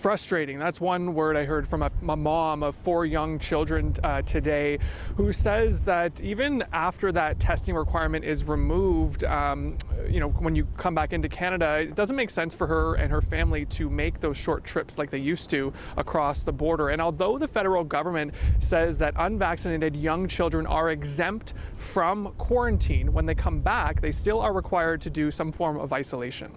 Frustrating. That's one word I heard from a mom of 4 young children today, who says that even after that testing requirement is removed, when you come back into Canada, it doesn't make sense for her and her family to make those short trips like they used to across the border. And although the federal government says that unvaccinated young children are exempt from quarantine, when they come back, they still are required to do some form of isolation.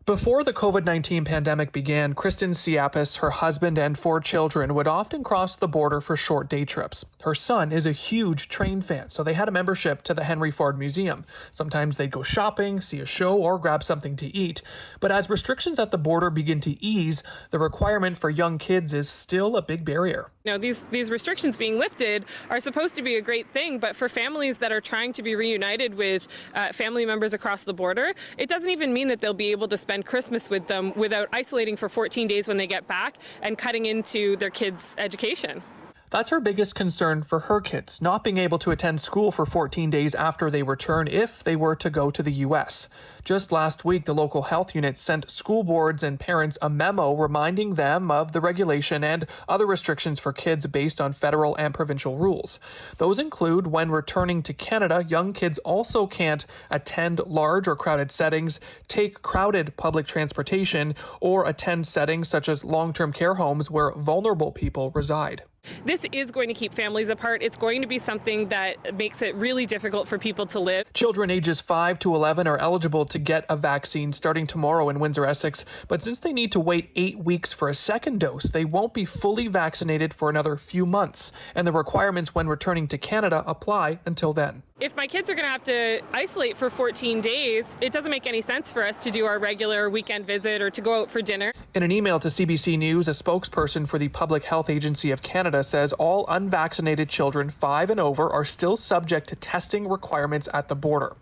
Before the COVID-19 pandemic began, Kristen Siapis, her husband, and 4 children would often cross the border for short day trips. Her son is a huge train fan, so they had a membership to the Henry Ford Museum. Sometimes they'd go shopping, see a show, or grab something to eat. But as restrictions at the border begin to ease, the requirement for young kids is still a big barrier. These restrictions being lifted are supposed to be a great thing, but for families that are trying to be reunited with family members across the border, it doesn't even mean that they'll be able to spend Christmas with them without isolating for 14 days when they get back and cutting into their kids' education. That's her biggest concern for her kids, not being able to attend school for 14 days after they return if they were to go to the U.S. Just last week, the local health unit sent school boards and parents a memo reminding them of the regulation and other restrictions for kids based on federal and provincial rules. Those include when returning to Canada, young kids also can't attend large or crowded settings, take crowded public transportation, or attend settings such as long-term care homes where vulnerable people reside. This is going to keep families apart. It's going to be something that makes it really difficult for people to live. Children ages 5 to 11 are eligible to get a vaccine starting tomorrow in Windsor, Essex, but since they need to wait 8 weeks for a second dose, they won't be fully vaccinated for another few months, and the requirements when returning to Canada apply until then. If my kids are going to have to isolate for 14 days, it doesn't make any sense for us to do our regular weekend visit or to go out for dinner. In an email to CBC News, a spokesperson for the Public Health Agency of Canada says all unvaccinated children 5 and over are still subject to testing requirements at the border.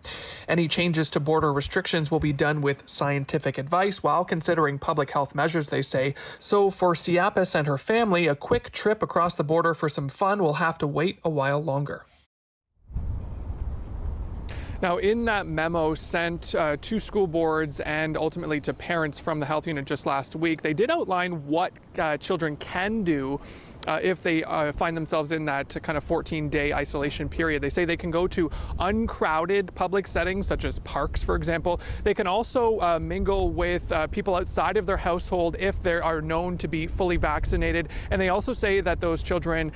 Any changes to border restrictions will be done with scientific advice while considering public health measures, they say. So for Siapis and her family, a quick trip across the border for some fun will have to wait a while longer. Now, in that memo sent to school boards and ultimately to parents from the health unit just last week, they did outline what children can do if they find themselves in that kind of 14-day isolation period. They say they can go to uncrowded public settings, such as parks, for example. They can also mingle with people outside of their household if they are known to be fully vaccinated. And they also say that those children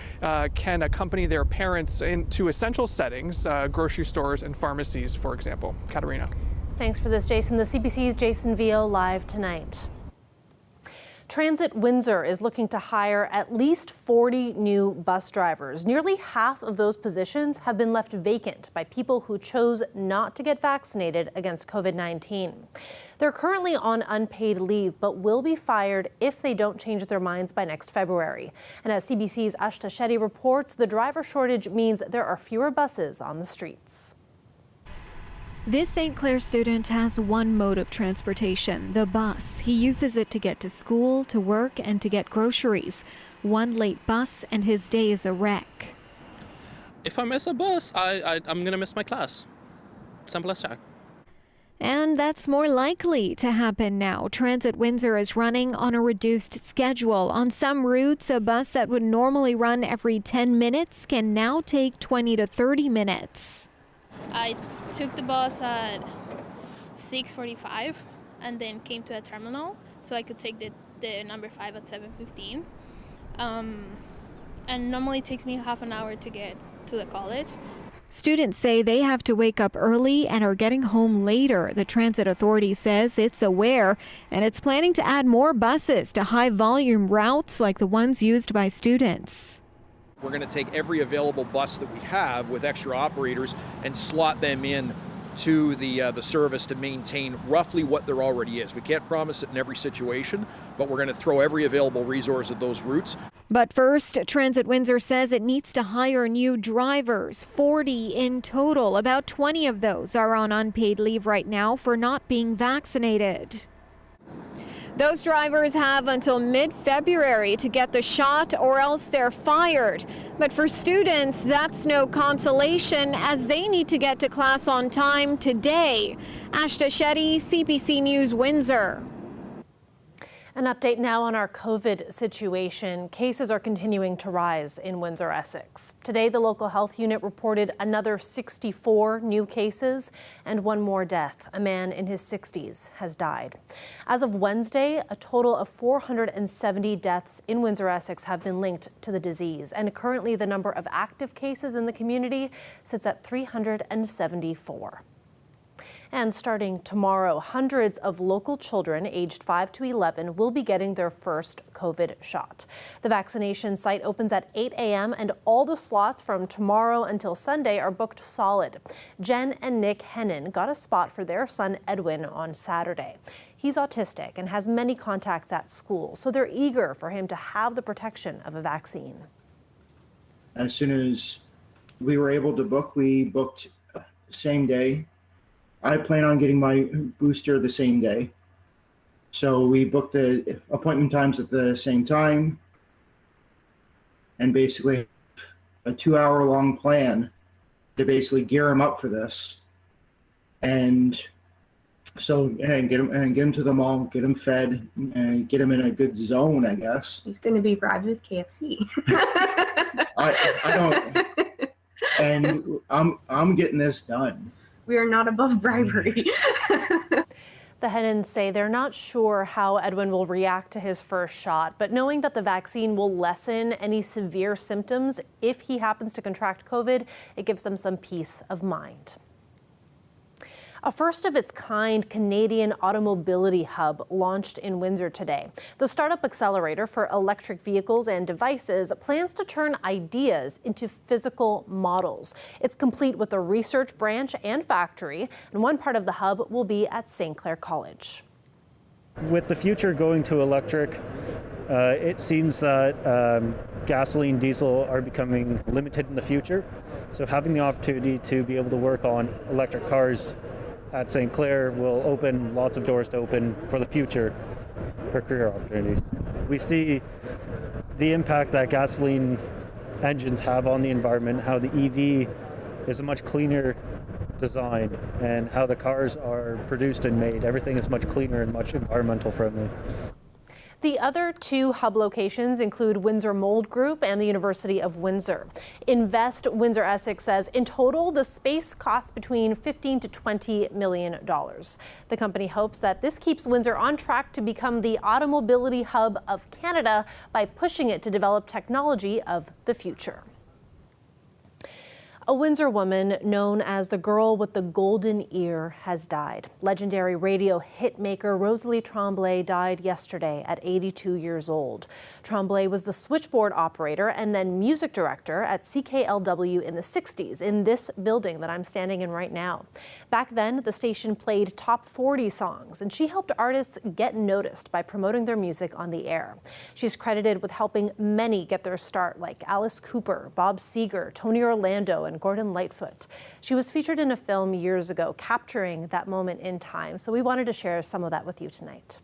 can accompany their parents into essential settings, grocery stores and pharmacies, for example. Katarina. Thanks for this, Jason. The CBC's Jason Veal live tonight. Transit Windsor is looking to hire at least 40 new bus drivers. Nearly half of those positions have been left vacant by people who chose not to get vaccinated against COVID-19. They're currently on unpaid leave, but will be fired if they don't change their minds by next February. And as CBC's Ashta Shetty reports, the driver shortage means there are fewer buses on the streets. This St. Clair student has one mode of transportation, the bus. He uses it to get to school, to work, and to get groceries. One late bus and his day is a wreck. If I miss a bus, I'm going to miss my class. Simple as that. And that's more likely to happen now. Transit Windsor is running on a reduced schedule. On some routes, a bus that would normally run every 10 minutes can now take 20 to 30 minutes. I took the bus at 6:45 and then came to a terminal so I could take the number 5 at 7:15. And normally it takes me half an hour to get to the college. Students say they have to wake up early and are getting home later. The Transit Authority says it's aware and it's planning to add more buses to high volume routes like the ones used by students. We're going to take every available bus that we have with extra operators and slot them in to the service to maintain roughly what there already is. We can't promise it in every situation, but we're going to throw every available resource at those routes. But first, Transit Windsor says it needs to hire new drivers, 40 in total. About 20 of those are on unpaid leave right now for not being vaccinated. Those drivers have until mid-February to get the shot or else they're fired. But for students, that's no consolation as they need to get to class on time today. Ashta Shetty, CBC News, Windsor. An update now on our COVID situation. Cases are continuing to rise in Windsor, Essex. Today, the local health unit reported another 64 new cases and one more death. A man in his 60s has died. As of Wednesday, a total of 470 deaths in Windsor, Essex have been linked to the disease. And currently, the number of active cases in the community sits at 374. And starting tomorrow, hundreds of local children aged 5 to 11 will be getting their first COVID shot. The vaccination site opens at 8 a.m. and all the slots from tomorrow until Sunday are booked solid. Jen and Nick Hennon got a spot for their son Edwin on Saturday. He's autistic and has many contacts at school, so they're eager for him to have the protection of a vaccine. As soon as we were able to book, we booked the same day. I plan on getting my booster the same day. So we booked the appointment times at the same time and basically a 2-hour-long plan to basically gear him up for this. And so get him to the mall, get him fed, and get him in a good zone, I guess. He's going to be bribed with KFC. I don't, and I'm getting this done. We are not above bribery. The Hennons say they're not sure how Edwin will react to his first shot, but knowing that the vaccine will lessen any severe symptoms if he happens to contract COVID, it gives them some peace of mind. A first-of-its-kind Canadian Automobility hub launched in Windsor today. The startup accelerator for electric vehicles and devices plans to turn ideas into physical models. It's complete with a research branch and factory, and one part of the hub will be at St. Clair College. With the future going to electric, it seems that gasoline, diesel are becoming limited in the future. So having the opportunity to be able to work on electric cars at St. Clair will open lots of doors to open for the future for career opportunities. We see the impact that gasoline engines have on the environment, how the EV is a much cleaner design, and how the cars are produced and made. Everything is much cleaner and much environmental friendly. The other two hub locations include Windsor Mold Group and the University of Windsor. Invest Windsor Essex says in total, the space costs between $15 to $20 million. The company hopes that this keeps Windsor on track to become the Automobility hub of Canada by pushing it to develop technology of the future. A Windsor woman known as the girl with the golden ear has died. Legendary radio hit maker Rosalie Trombley died yesterday at 82 years old. Trombley was the switchboard operator and then music director at CKLW in the 60s in this building that I'm standing in right now. Back then, the station played top 40 songs, and she helped artists get noticed by promoting their music on the air. She's credited with helping many get their start, like Alice Cooper, Bob Seger, Tony Orlando, and Gordon Lightfoot. She was featured in a film years ago, capturing that moment in time. So we wanted to share some of that with you tonight.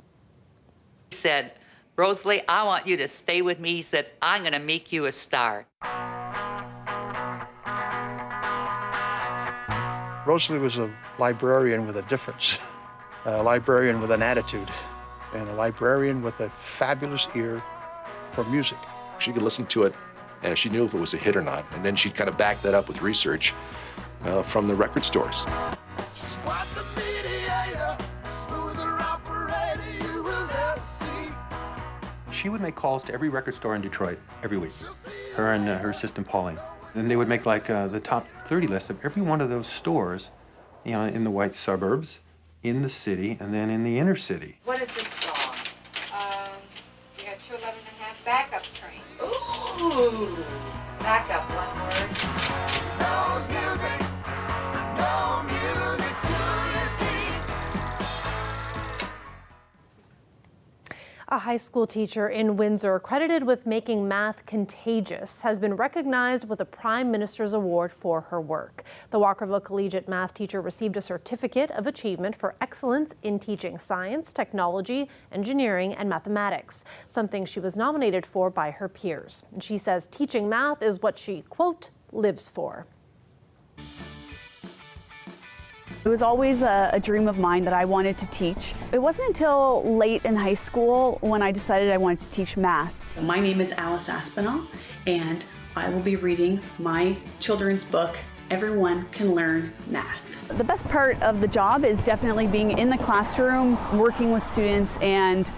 He said, "Rosalie, I want you to stay with me." He said, "I'm going to make you a star." Rosalie was a librarian with a difference, a librarian with an attitude, and a librarian with a fabulous ear for music. She could listen to it, and she knew if it was a hit or not, and then she'd kind of back that up with research from the record stores. She would make calls to every record store in Detroit every week, her and her assistant Pauline. And they would make like the top 30 list of every one of those stores, you know, in the white suburbs, in the city, and then in the inner city. What is this song? We got 211 and a half backup train. Ooh, backup, one word. Knows music, no music, do you see? A high school teacher in Windsor, credited with making math contagious, has been recognized with a Prime Minister's Award for her work. The Walkerville Collegiate math teacher received a certificate of achievement for excellence in teaching science, technology, engineering, and mathematics, something she was nominated for by her peers. And she says teaching math is what she, quote, lives for. It was always a dream of mine that I wanted to teach. It wasn't until late in high school when I decided I wanted to teach math. My name is Alice Aspinall, and I will be reading my children's book, Everyone Can Learn Math. The best part of the job is definitely being in the classroom, working with students, and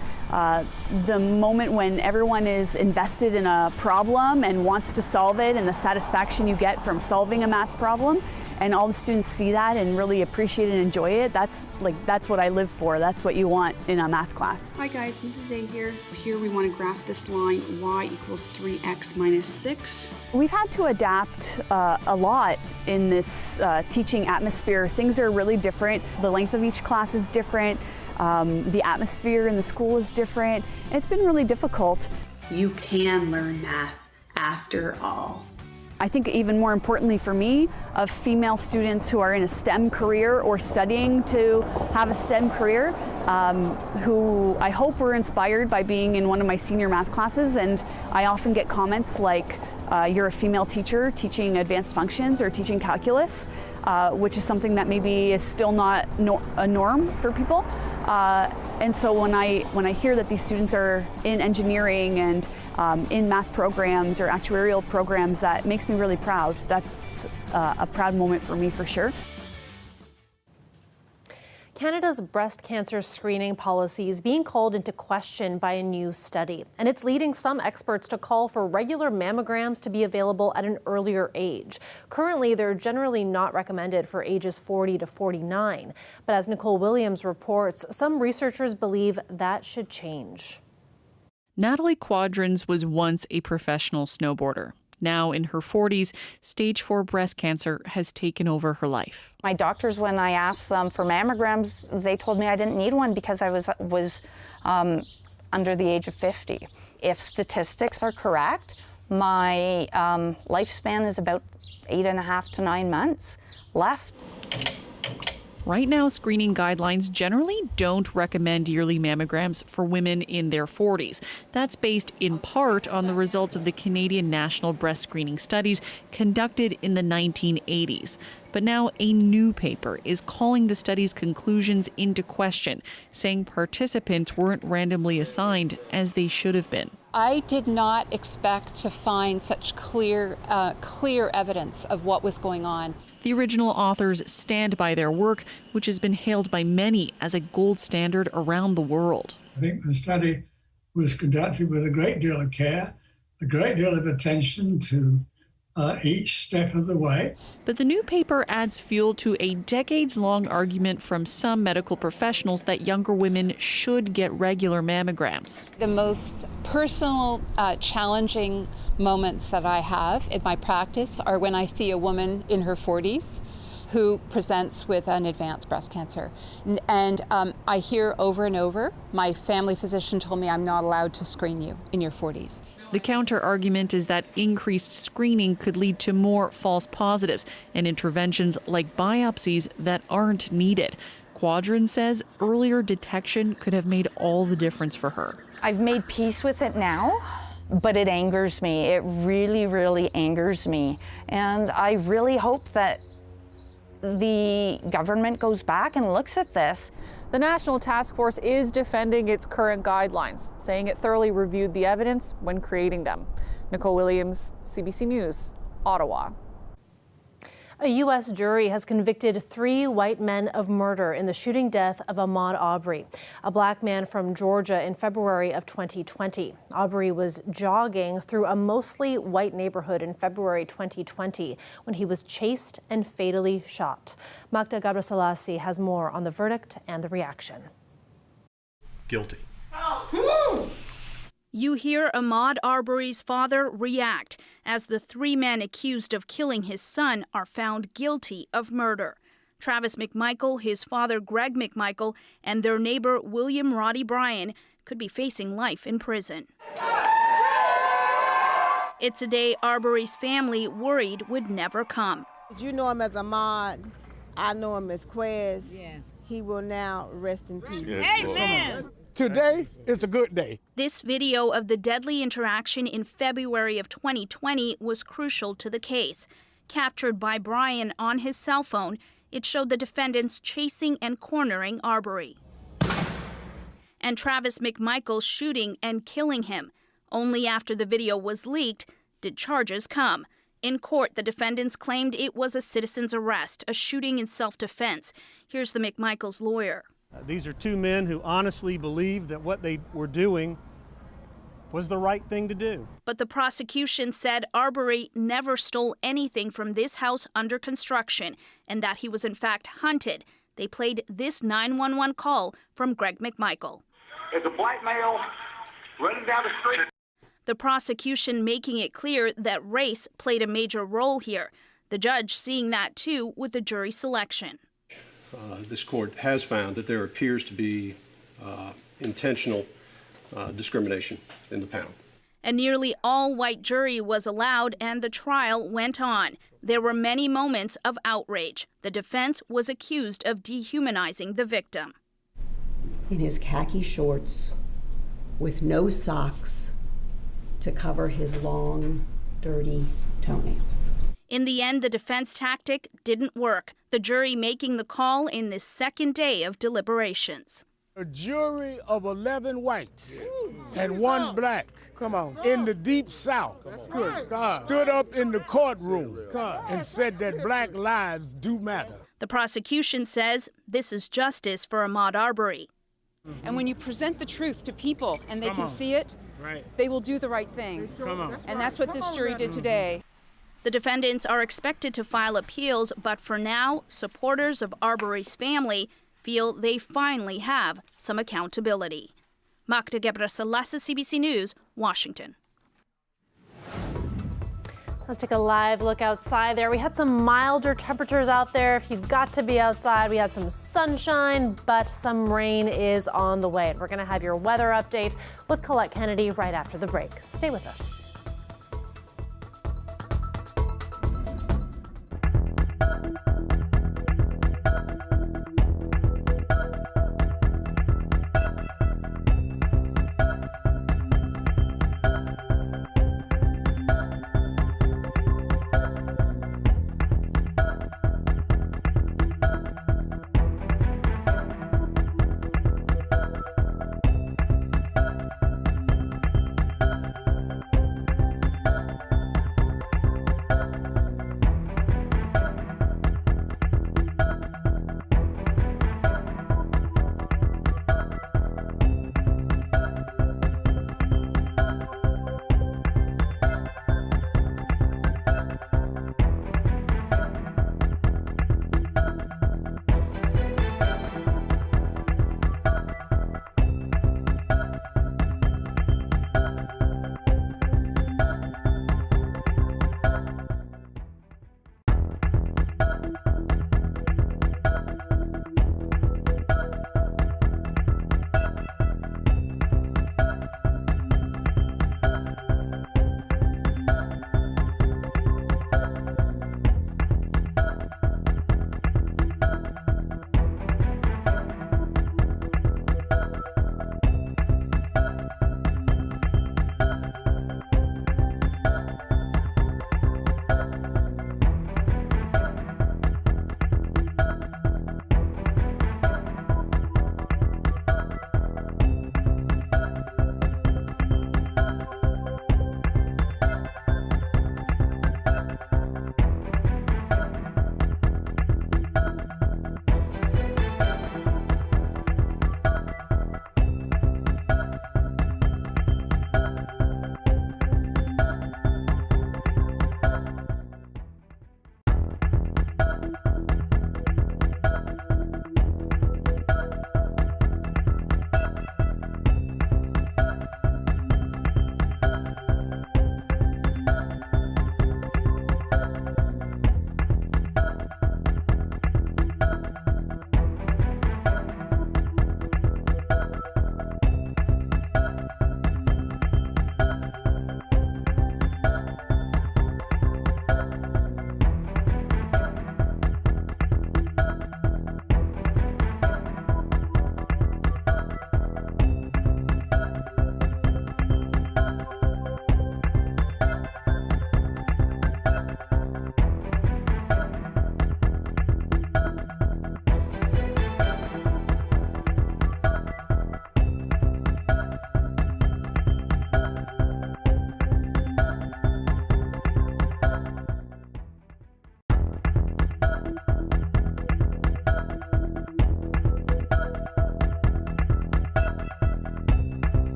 the moment when everyone is invested in a problem and wants to solve it, and the satisfaction you get from solving a math problem, and all the students see that and really appreciate and enjoy it. That's what I live for. That's what you want in a math class. Hi guys, Mrs. A here. Here we want to graph this line, y equals 3x minus 6. We've had to adapt a lot in this teaching atmosphere. Things are really different. The length of each class is different. The atmosphere in the school is different. It's been really difficult. You can learn math after all. I think even more importantly for me, of female students who are in a STEM career or studying to have a STEM career, who I hope were inspired by being in one of my senior math classes. And I often get comments like, you're a female teacher teaching advanced functions or teaching calculus, which is something that maybe is still not a norm for people. And so when I hear that these students are in engineering and in math programs or actuarial programs, that makes me really proud. That's a proud moment for me for sure. Canada's breast cancer screening policy is being called into question by a new study, and it's leading some experts to call for regular mammograms to be available at an earlier age. Currently, they're generally not recommended for ages 40 to 49, but as Nicole Williams reports, some researchers believe that should change. Natalie Quadrins was once a professional snowboarder. Now in her 40s, stage 4 breast cancer has taken over her life. My doctors, when I asked them for mammograms, they told me I didn't need one because I was under the age of 50. If statistics are correct, my lifespan is about 8.5 to 9 months left. Right now, screening guidelines generally don't recommend yearly mammograms for women in their 40s. That's based in part on the results of the Canadian National Breast Screening Studies conducted in the 1980s. But now a new paper is calling the study's conclusions into question, saying participants weren't randomly assigned as they should have been. I did not expect to find such clear evidence of what was going on. The original authors stand by their work, which has been hailed by many as a gold standard around the world. I think the study was conducted with a great deal of care, a great deal of attention to each step of the way. But the new paper adds fuel to a decades-long argument from some medical professionals that younger women should get regular mammograms. The most personal, challenging moments that I have in my practice are when I see a woman in her 40s who presents with an advanced breast cancer. And I hear over and over, my family physician told me I'm not allowed to screen you in your 40s. The counter-argument is that increased screening could lead to more false positives and interventions like biopsies that aren't needed. Quadrin says earlier detection could have made all the difference for her. I've made peace with it now, but it angers me. It really, really angers me. And I really hope that the government goes back and looks at this. The National Task Force is defending its current guidelines, saying it thoroughly reviewed the evidence when creating them. Nicole Williams, CBC News, Ottawa. A U.S. jury has convicted 3 white men of murder in the shooting death of Ahmaud Arbery, a black man from Georgia in February of 2020. Arbery was jogging through a mostly white neighborhood in February 2020 when he was chased and fatally shot. Magda Gabriselassie has more on the verdict and the reaction. Guilty. You hear Ahmaud Arbery's father react as the 3 men accused of killing his son are found guilty of murder. Travis McMichael, his father Greg McMichael, and their neighbor William Roddy Bryan could be facing life in prison. It's a day Arbery's family worried would never come. You know him as Ahmaud. I know him as Quez. Yes. He will now rest in peace. Yes. Amen. Today is a good day. This video of the deadly interaction in February of 2020 was crucial to the case. Captured by Bryan on his cell phone, It showed the defendants chasing and cornering Arbery. And Travis McMichael shooting and killing him. Only after the video was leaked did charges come. In court, the defendants claimed it was a citizen's arrest, a shooting in self-defense. Here's the McMichael's lawyer. These are two men who honestly believed that what they were doing was the right thing to do. But the prosecution said Arbery never stole anything from this house under construction and that he was in fact hunted. They played this 911 call from Greg McMichael. There's a black male running down the street. The prosecution making it clear that race played a major role here. The judge seeing that too with the jury selection. This court has found that there appears to be intentional discrimination in the panel. A nearly all-white jury was allowed and the trial went on. There were many moments of outrage. The defense was accused of dehumanizing the victim. In his khaki shorts, with no socks, to cover his long, dirty toenails. In the end, the defense tactic didn't work, the jury making the call in this second day of deliberations. A jury of 11 whites and 1 black in the Deep South stood up in the courtroom and said that black lives do matter. The prosecution says this is justice for Ahmaud Arbery. And when you present the truth to people and they can see it, they will do the right thing. And that's what this jury did today. The defendants are expected to file appeals, but for now, supporters of Arbery's family feel they finally have some accountability. Magda Gebrselassie, CBC News, Washington. Let's take a live look outside there. We had some milder temperatures out there. If you got to be outside, we had some sunshine, but some rain is on the way. And we're going to have your weather update with Colette Kennedy right after the break. Stay with us.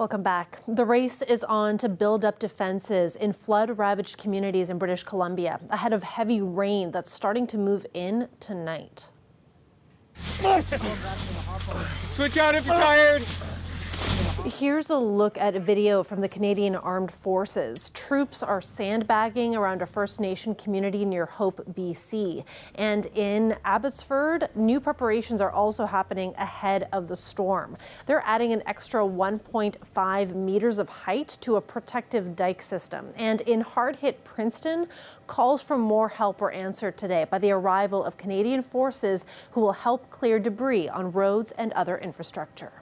Welcome back. The race is on to build up defenses in flood-ravaged communities in British Columbia ahead of heavy rain that's starting to move in tonight. Switch out if you're tired. Here's a look at a video from the Canadian Armed Forces. Troops are sandbagging around a First Nation community near Hope, BC. And in Abbotsford, new preparations are also happening ahead of the storm. They're adding an extra 1.5 meters of height to a protective dike system. And in hard-hit Princeton, calls for more help were answered today by the arrival of Canadian forces who will help clear debris on roads and other infrastructure.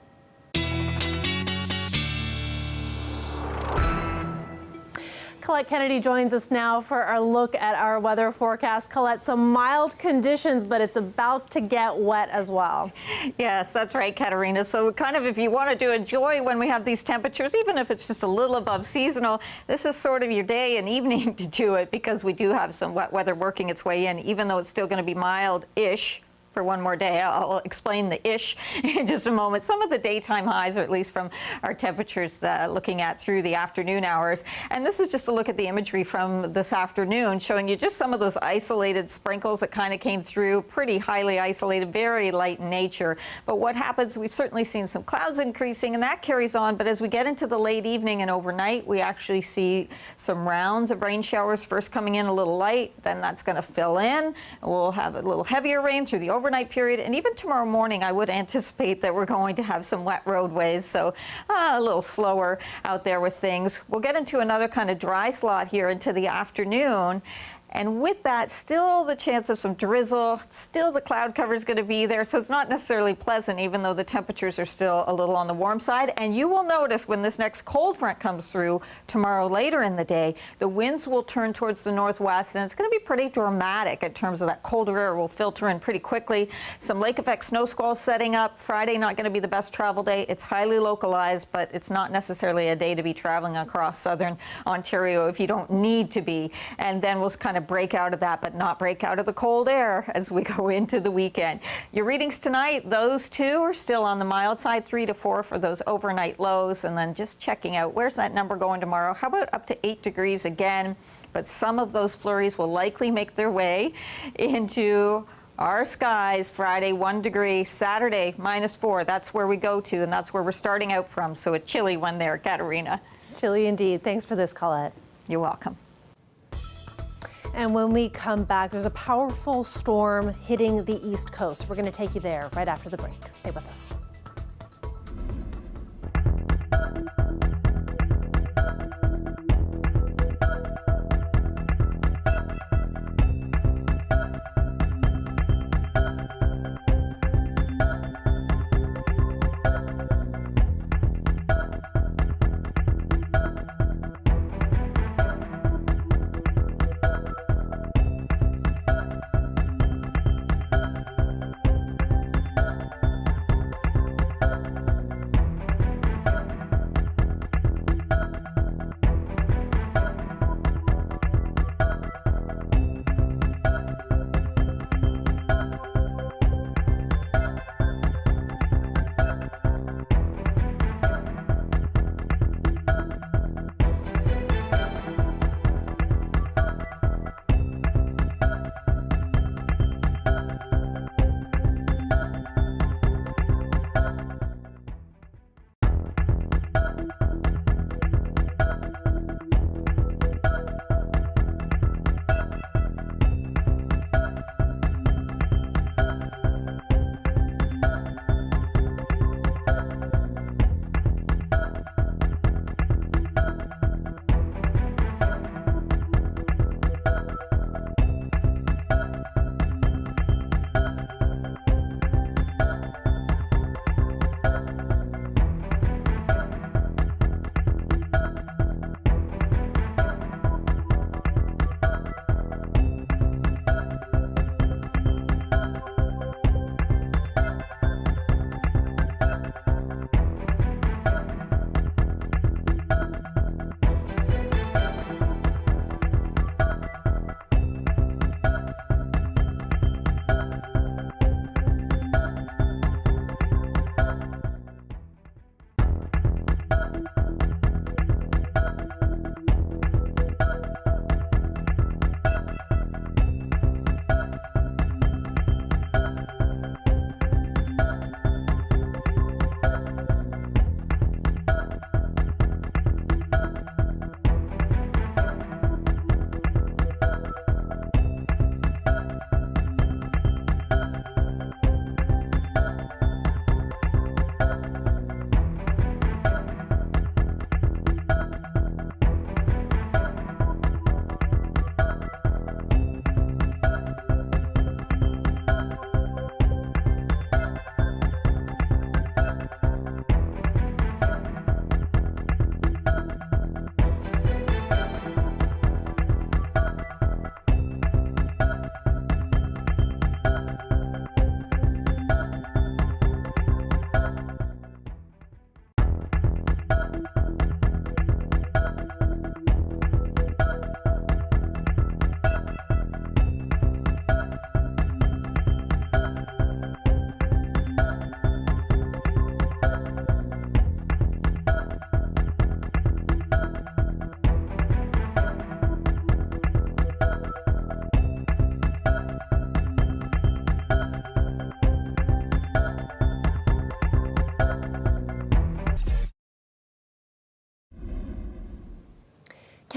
Colette Kennedy joins us now for our look at our weather forecast. Colette, some mild conditions, but it's about to get wet as well. Yes, that's right, Katerina. So kind of if you wanted to enjoy when we have these temperatures, even if it's just a little above seasonal, this is sort of your day and evening to do it because we do have some wet weather working its way in, even though it's still going to be mild-ish. For one more day. I'll explain the ish in just a moment. Some of the daytime highs, or at least from our temperatures looking at through the afternoon hours. And this is just a look at the imagery from this afternoon, showing you just some of those isolated sprinkles that kind of came through, pretty highly isolated, very light in nature. But what happens, we've certainly seen some clouds increasing, and that carries on. But as we get into the late evening and overnight, we actually see some rounds of rain showers first coming in a little light, then that's going to fill in. We'll have a little heavier rain through the overnight period, and even tomorrow morning I would anticipate that we're going to have some wet roadways, so a little slower out there with things. We'll get into another kind of dry slot here into the afternoon. And with that, still the chance of some drizzle, still the cloud cover is going to be there, so it's not necessarily pleasant, even though the temperatures are still a little on the warm side. And you will notice when this next cold front comes through tomorrow later in the day, the winds will turn towards the northwest, and it's going to be pretty dramatic in terms of that colder air will filter in pretty quickly. Some lake effect snow squalls setting up. Friday not going to be the best travel day. It's highly localized, but it's not necessarily a day to be traveling across southern Ontario if you don't need to be. And then we'll kind of break out of that, but not break out of the cold air as we go into the weekend. Your readings tonight, those two are still on the mild side, 3 to 4 for those overnight lows. And then just checking out, where's that number going tomorrow? How about up to 8 degrees again? But some of those flurries will likely make their way into our skies. Friday, 1 degree. Saturday, -4. That's where we go to, and that's where we're starting out from. So a chilly one there, Katerina. Chilly indeed. Thanks for this, Colette. You're welcome. And when we come back, there's a powerful storm hitting the East Coast. We're going to take you there right after the break. Stay with us.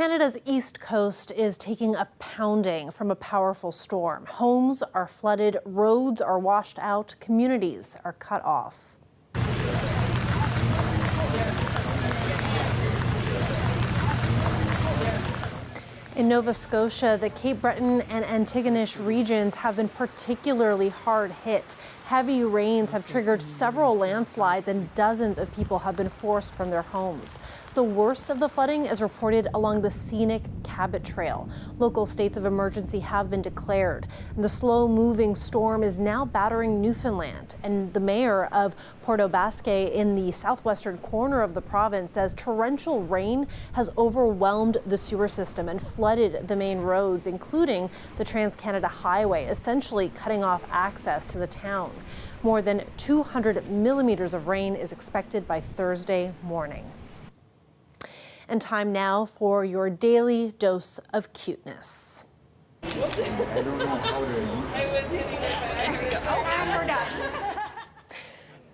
Canada's east coast is taking a pounding from a powerful storm. Homes are flooded, roads are washed out, communities are cut off. In Nova Scotia, the Cape Breton and Antigonish regions have been particularly hard hit. Heavy rains have triggered several landslides and dozens of people have been forced from their homes. The worst of the flooding is reported along the scenic Cabot Trail. Local states of emergency have been declared. The slow-moving storm is now battering Newfoundland, and the mayor of Port aux Basques in the southwestern corner of the province says torrential rain has overwhelmed the sewer system and flooded the main roads, including the Trans-Canada Highway, essentially cutting off access to the town. More than 200 millimeters of rain is expected by Thursday morning. And time now for your daily dose of cuteness.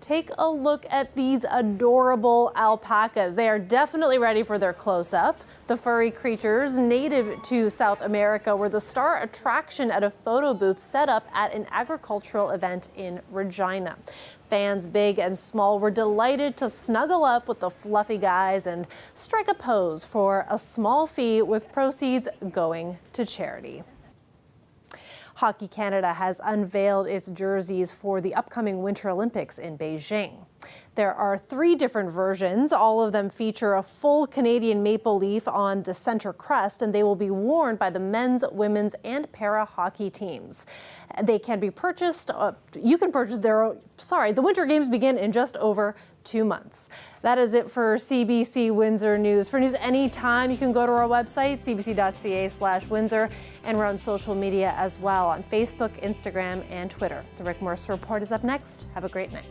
Take a look at these adorable alpacas. They are definitely ready for their close-up. The furry creatures, native to South America, were the star attraction at a photo booth set up at an agricultural event in Regina. Fans big and small were delighted to snuggle up with the fluffy guys and strike a pose for a small fee, with proceeds going to charity. Hockey Canada has unveiled its jerseys for the upcoming Winter Olympics in Beijing. There are 3 different versions. All of them feature a full Canadian maple leaf on the center crest, and they will be worn by the men's, women's, and para hockey teams. They can be purchased. You can purchase the Winter Games begin in just over 2 months. That is it for CBC Windsor News. For news anytime, you can go to our website, cbc.ca/Windsor, and we're on social media as well, on Facebook, Instagram, and Twitter. The Rick Morris Report is up next. Have a great night.